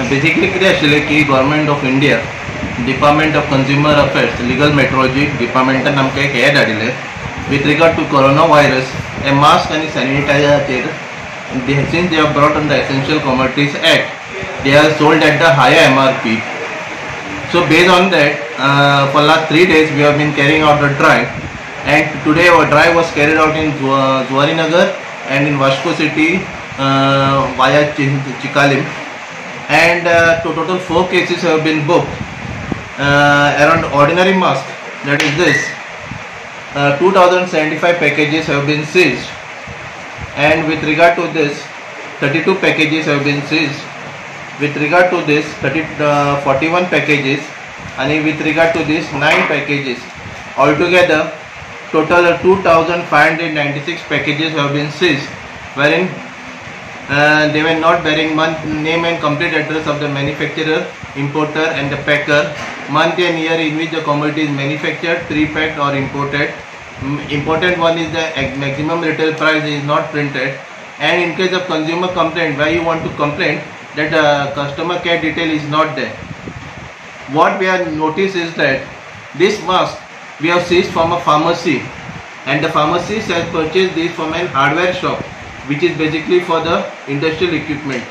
Basically कितें आशिल्लें की government of India department of consumer affairs legal metrology डिपार्टमेंटान आमकां एक हें धाडिल्लें with regard to corona virus ए मास्क आनी सॅनिटायझराचेर since they have brought on the Essential Commodities Act, they are sold at the higher MRP. So based on that, for last 3 days we have been carrying out a drive, and today our drive was carried out in Zuarinagar and in Vasco City via Chikalim, and total 4 cases have been booked. Around ordinary mask, that is this, 2075 packages have been seized, and with regard to this 32 packages have been seized. With regard to this 41 packages, and with regard to this 9 packages, altogether total 2596 packages have been seized, wherein they were not bearing month, name and complete address of the manufacturer, importer and the packer, month and year in which the commodity is manufactured, pre-packed or imported. Important one is the maximum retail price is not printed, and in case of consumer complaint where you want to complain that customer care detail is not there. What we have noticed is that this mask we have seized from a pharmacy, and the pharmacist has purchased this from an hardware shop which is basically for the industrial equipment.